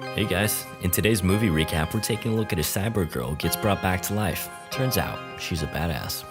Hey guys, in today's movie recap, we're taking a look at a cyborg girl who gets brought back to life. Turns out, she's a badass.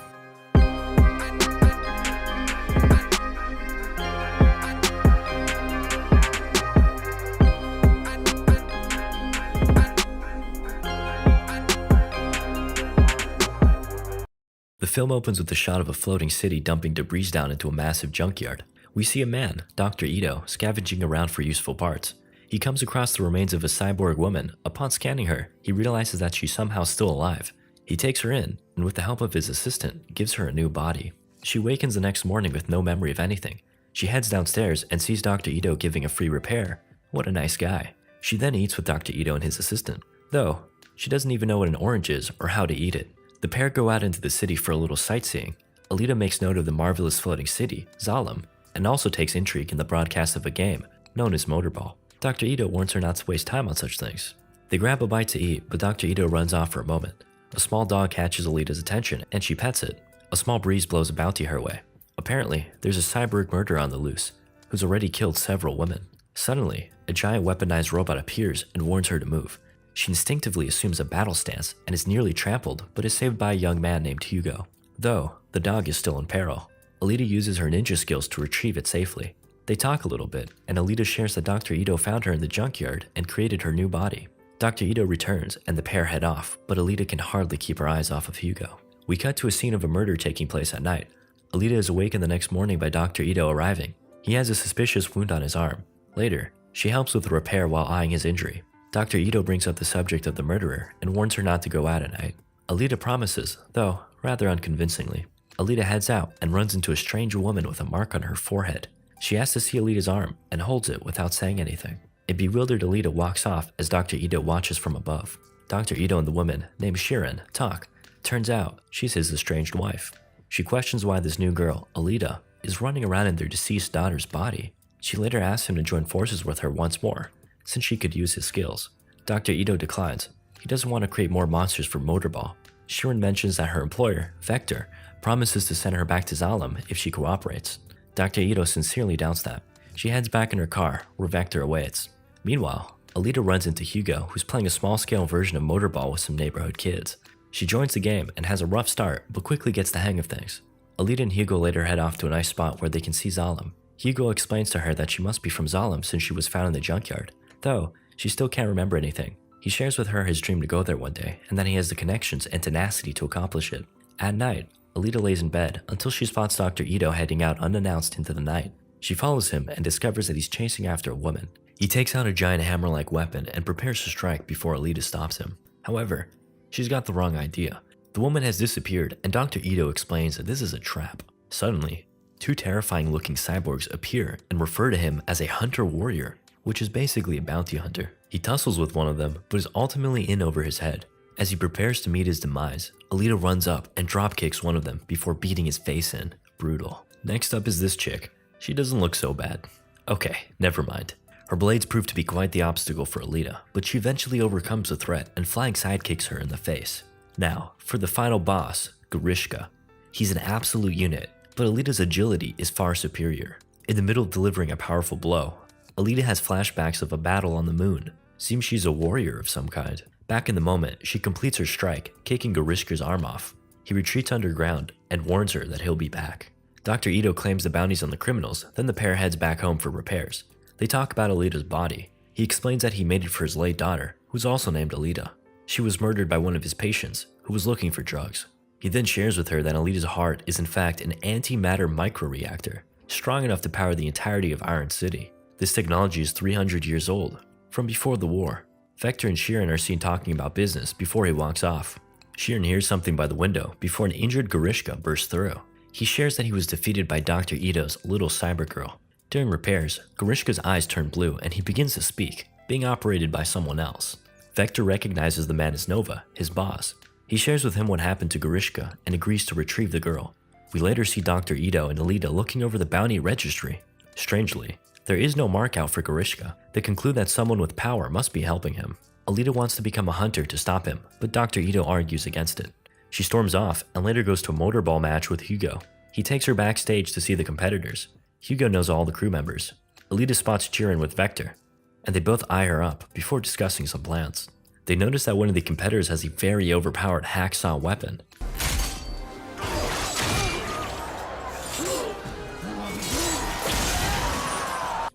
The film opens with a shot of a floating city dumping debris down into a massive junkyard. We see a man, Dr. Ito, scavenging around for useful parts. He comes across the remains of a cyborg woman. Upon scanning her, he realizes that she's somehow still alive. He takes her in, and with the help of his assistant, gives her a new body. She awakens the next morning with no memory of anything. She heads downstairs and sees Dr. Ito giving a free repair. What a nice guy. She then eats with Dr. Ito and his assistant. Though, she doesn't even know what an orange is or how to eat it. The pair go out into the city for a little sightseeing. Alita makes note of the marvelous floating city, Zalem, and also takes intrigue in the broadcast of a game, known as Motorball. Dr. Ito warns her not to waste time on such things. They grab a bite to eat, but Dr. Ito runs off for a moment. A small dog catches Alita's attention, and she pets it. A small breeze blows a bounty her way. Apparently, there's a cyborg murderer on the loose, who's already killed several women. Suddenly, a giant weaponized robot appears and warns her to move. She instinctively assumes a battle stance and is nearly trampled, but is saved by a young man named Hugo. Though, the dog is still in peril. Alita uses her ninja skills to retrieve it safely. They talk a little bit, and Alita shares that Dr. Ito found her in the junkyard and created her new body. Dr. Ito returns, and the pair head off, but Alita can hardly keep her eyes off of Hugo. We cut to a scene of a murder taking place at night. Alita is awakened the next morning by Dr. Ito arriving. He has a suspicious wound on his arm. Later, she helps with the repair while eyeing his injury. Dr. Ito brings up the subject of the murderer and warns her not to go out at night. Alita promises, though rather unconvincingly. Alita heads out and runs into a strange woman with a mark on her forehead. She asks to see Alita's arm and holds it without saying anything. A bewildered Alita walks off as Dr. Ito watches from above. Dr. Ito and the woman, named Shirin, talk. Turns out, she's his estranged wife. She questions why this new girl, Alita, is running around in their deceased daughter's body. She later asks him to join forces with her once more, since she could use his skills. Dr. Ito declines. He doesn't want to create more monsters for Motorball. Shirin mentions that her employer, Vector, promises to send her back to Zalem if she cooperates. Dr. Ito sincerely doubts that. She heads back in her car, where Vector awaits. Meanwhile, Alita runs into Hugo, who's playing a small-scale version of Motorball with some neighborhood kids. She joins the game and has a rough start, but quickly gets the hang of things. Alita and Hugo later head off to a nice spot where they can see Zalem. Hugo explains to her that she must be from Zalem since she was found in the junkyard. Though, she still can't remember anything. He shares with her his dream to go there one day, and that he has the connections and tenacity to accomplish it. At night, Alita lays in bed until she spots Dr. Ito heading out unannounced into the night. She follows him and discovers that he's chasing after a woman. He takes out a giant hammer-like weapon and prepares to strike before Alita stops him. However, she's got the wrong idea. The woman has disappeared, and Dr. Ito explains that this is a trap. Suddenly, two terrifying-looking cyborgs appear and refer to him as a hunter-warrior, which is basically a bounty hunter. He tussles with one of them, but is ultimately in over his head. As he prepares to meet his demise, Alita runs up and dropkicks one of them before beating his face in. Brutal. Next up is this chick. She doesn't look so bad. Okay, never mind. Her blades prove to be quite the obstacle for Alita, but she eventually overcomes the threat and flying sidekicks her in the face. Now, for the final boss, Grishka. He's an absolute unit, but Alita's agility is far superior. In the middle of delivering a powerful blow, Alita has flashbacks of a battle on the moon. Seems she's a warrior of some kind. Back in the moment, she completes her strike, kicking Grishka's arm off. He retreats underground and warns her that he'll be back. Dr. Ito claims the bounties on the criminals, then the pair heads back home for repairs. They talk about Alita's body. He explains that he made it for his late daughter, who's also named Alita. She was murdered by one of his patients, who was looking for drugs. He then shares with her that Alita's heart is in fact an antimatter microreactor, strong enough to power the entirety of Iron City. This technology is 300 years old, from before the war. Vector and Shirin are seen talking about business before he walks off. Shirin hears something by the window before an injured Grishka bursts through. He shares that he was defeated by Dr. Ito's little cyber girl. During repairs, Grishka's eyes turn blue and he begins to speak, being operated by someone else. Vector recognizes the man as Nova, his boss. He shares with him what happened to Grishka and agrees to retrieve the girl. We later see Dr. Ito and Alita looking over the bounty registry. Strangely, there is no mark out for Grishka. They conclude that someone with power must be helping him. Alita wants to become a hunter to stop him, but Dr. Ito argues against it. She storms off and later goes to a motorball match with Hugo. He takes her backstage to see the competitors. Hugo knows all the crew members. Alita spots Chirin with Vector. and they both eye her up before discussing some plans. They notice that one of the competitors has a very overpowered hacksaw weapon.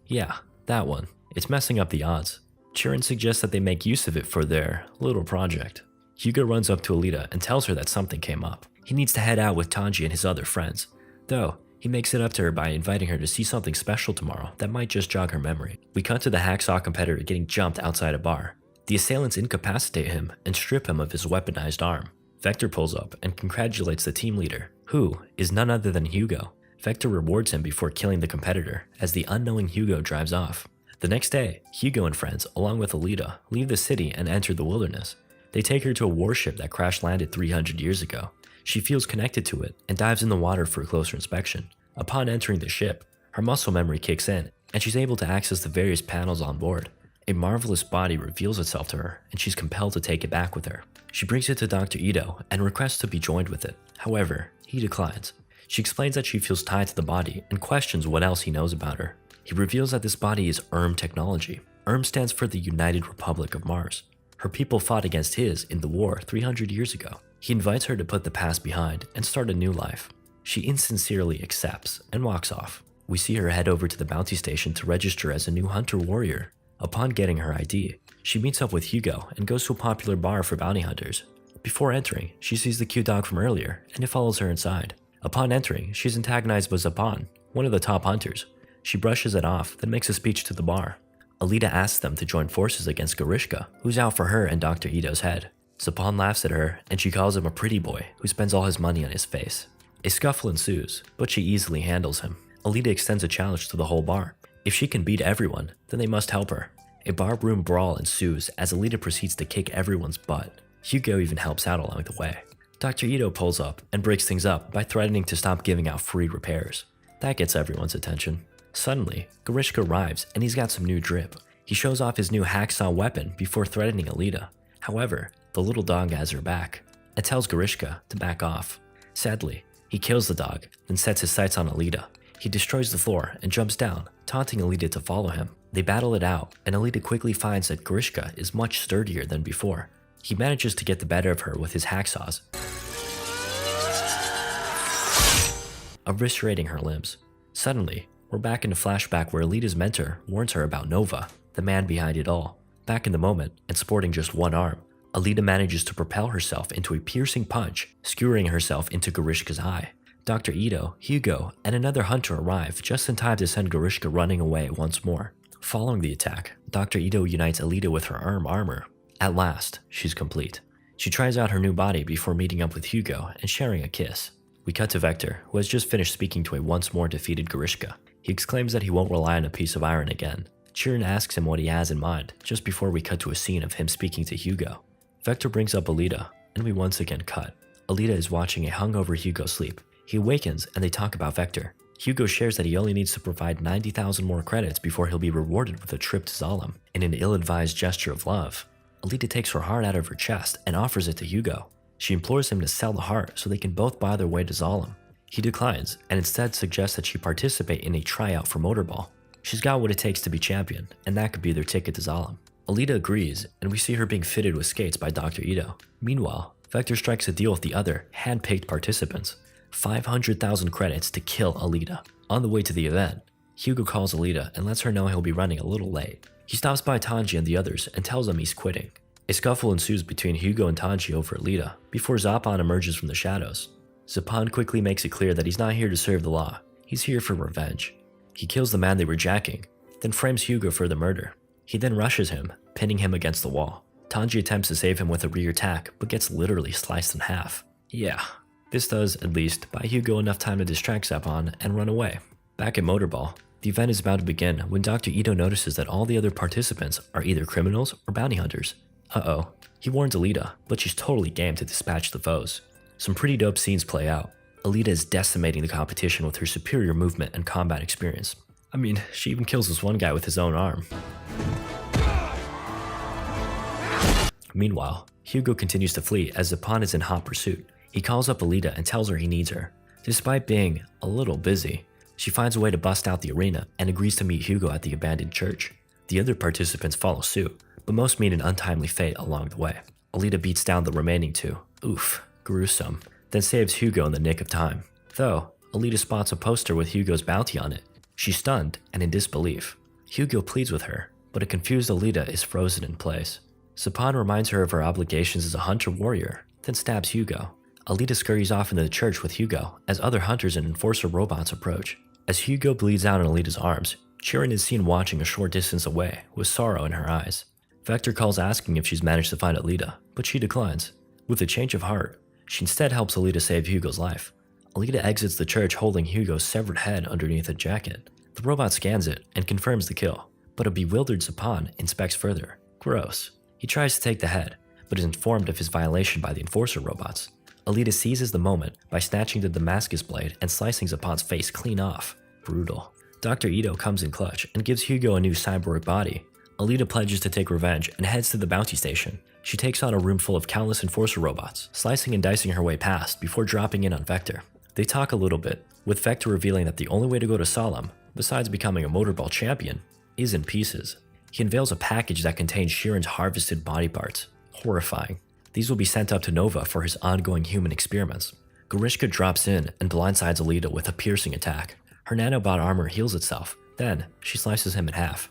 Yeah, that one. It's messing up the odds. Chirin suggests that they make use of it for their little project. Hugo runs up to Alita and tells her that something came up. He needs to head out with Tanji and his other friends. Though, he makes it up to her by inviting her to see something special tomorrow that might just jog her memory. We cut to the hacksaw competitor getting jumped outside a bar. The assailants incapacitate him and strip him of his weaponized arm. Vector pulls up and congratulates the team leader, who is none other than Hugo. Vector rewards him before killing the competitor as the unknowing Hugo drives off. The next day, Hugo and friends, along with Alita, leave the city and enter the wilderness. They take her to a warship that crash-landed 300 years ago. She feels connected to it and dives in the water for a closer inspection. Upon entering the ship, her muscle memory kicks in, and she's able to access the various panels on board. A marvelous body reveals itself to her, and she's compelled to take it back with her. She brings it to Dr. Ito and requests to be joined with it. However, he declines. She explains that she feels tied to the body and questions what else he knows about her. He reveals that this body is technology. stands for the United Republic of Mars. Her people fought against his in the war 300 years ago. He invites her to put the past behind and start a new life. She insincerely accepts and walks off. We see her head over to the bounty station to register as a new hunter warrior. Upon getting her ID, she meets up with Hugo and goes to a popular bar for bounty hunters. Before entering, she sees the cute dog from earlier and it follows her inside. Upon entering, she's antagonized by Zapan, one of the top hunters. She brushes it off, then makes a speech to the bar. Alita asks them to join forces against Garishka, who's out for her and Dr. Ito's head. Zapan laughs at her, and she calls him a pretty boy who spends all his money on his face. A scuffle ensues, but she easily handles him. Alita extends a challenge to the whole bar. If she can beat everyone, then they must help her. A barroom brawl ensues as Alita proceeds to kick everyone's butt. Hugo even helps out along the way. Dr. Ito pulls up and breaks things up by threatening to stop giving out free repairs. That gets everyone's attention. Suddenly, Garishka arrives and he's got some new drip. He shows off his new hacksaw weapon before threatening Alita. However, the little dog has her back and tells Garishka to back off. Sadly, he kills the dog, then sets his sights on Alita. He destroys the floor and jumps down, taunting Alita to follow him. They battle it out, and Alita quickly finds that Garishka is much sturdier than before. He manages to get the better of her with his hacksaws, eviscerating her limbs. Suddenly, we're back in a flashback where Alita's mentor warns her about Nova, the man behind it all. Back in the moment, and sporting just one arm, Alita manages to propel herself into a piercing punch, skewering herself into Garishka's eye. Dr. Ito, Hugo, and another hunter arrive just in time to send Garishka running away once more. Following the attack, Dr. Ito unites Alita with her armor. At last, she's complete. She tries out her new body before meeting up with Hugo and sharing a kiss. We cut to Vector, who has just finished speaking to a once more defeated Garishka. He exclaims that he won't rely on a piece of iron again. Chirin asks him what he has in mind, just before we cut to a scene of him speaking to Hugo. Vector brings up Alita, and we once again cut. Alita is watching a hungover Hugo sleep. He awakens and they talk about Vector. Hugo shares that he only needs to provide 90,000 more credits before he'll be rewarded with a trip to Zalem. In an ill-advised gesture of love, Alita takes her heart out of her chest and offers it to Hugo. She implores him to sell the heart so they can both buy their way to Zalem. He declines and instead suggests that she participate in a tryout for motorball. She's got what it takes to be champion, and that could be their ticket to Zalem. Alita agrees, and we see her being fitted with skates by Dr. Ito. Meanwhile, Vector strikes a deal with the other hand-picked participants. 500,000 credits to kill Alita. On the way to the event, Hugo calls Alita and lets her know he'll be running a little late. He stops by Tanji and the others and tells them he's quitting. A scuffle ensues between Hugo and Tanji over Alita before Zapan emerges from the shadows. Zapan quickly makes it clear that he's not here to serve the law. He's here for revenge. He kills the man they were jacking, then frames Hugo for the murder. He then rushes him, pinning him against the wall. Tanji attempts to save him with a rear attack, but gets literally sliced in half. Yeah, this does, at least, buy Hugo enough time to distract Zapan and run away. Back at Motorball, the event is about to begin when Dr. Ito notices that all the other participants are either criminals or bounty hunters. Uh-oh. He warns Alita, but she's totally game to dispatch the foes. Some pretty dope scenes play out. Alita is decimating the competition with her superior movement and combat experience. I mean, she even kills this one guy with his own arm. Meanwhile, Hugo continues to flee as Zapan is in hot pursuit. He calls up Alita and tells her he needs her. Despite being a little busy, she finds a way to bust out the arena and agrees to meet Hugo at the abandoned church. The other participants follow suit, but most meet an untimely fate along the way. Alita beats down the remaining two. Oof, gruesome. Then saves Hugo in the nick of time. Though, Alita spots a poster with Hugo's bounty on it. She's stunned and in disbelief. Hugo pleads with her, but a confused Alita is frozen in place. Sapan reminds her of her obligations as a hunter-warrior, then stabs Hugo. Alita scurries off into the church with Hugo as other hunters and enforcer robots approach. As Hugo bleeds out in Alita's arms, Chiron is seen watching a short distance away with sorrow in her eyes. Vector calls asking if she's managed to find Alita, but she declines. With a change of heart, she instead helps Alita save Hugo's life. Alita exits the church holding Hugo's severed head underneath a jacket. The robot scans it and confirms the kill, but a bewildered Sapan inspects further. Gross. He tries to take the head, but is informed of his violation by the enforcer robots. Alita seizes the moment by snatching the Damascus blade and slicing Sapan's face clean off. Brutal. Dr. Ito comes in clutch and gives Hugo a new cyborg body. Alita pledges to take revenge and heads to the bounty station. She takes on a room full of countless enforcer robots, slicing and dicing her way past before dropping in on Vector. They talk a little bit, with Vector revealing that the only way to go to Solemn, besides becoming a motorball champion, is in pieces. He unveils a package that contains Chiron's harvested body parts. Horrifying. These will be sent up to Nova for his ongoing human experiments. Gorishka drops in and blindsides Alita with a piercing attack. Her nanobot armor heals itself, then she slices him in half.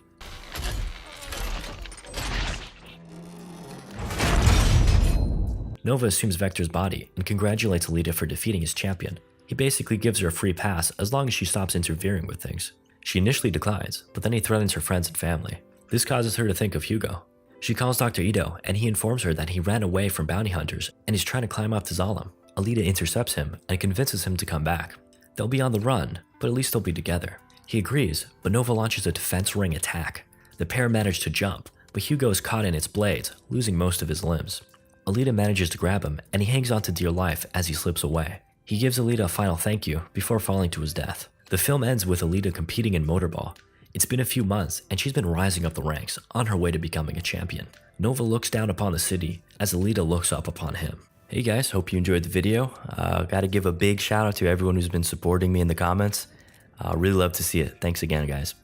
Nova assumes Vector's body and congratulates Alita for defeating his champion. He basically gives her a free pass as long as she stops interfering with things. She initially declines, but then he threatens her friends and family. This causes her to think of Hugo. She calls Dr. Ito and he informs her that he ran away from bounty hunters and is trying to climb up to Zalem. Alita intercepts him and convinces him to come back. They'll be on the run, but at least they'll be together. He agrees, but Nova launches a defense ring attack. The pair manage to jump, but Hugo is caught in its blades, losing most of his limbs. Alita manages to grab him, and he hangs on to dear life as he slips away. He gives Alita a final thank you before falling to his death. The film ends with Alita competing in motorball. It's been a few months, and she's been rising up the ranks on her way to becoming a champion. Nova looks down upon the city as Alita looks up upon him. Hey guys, hope you enjoyed the video. Gotta give a big shout out to everyone who's been supporting me in the comments. Really love to see it. Thanks again, guys.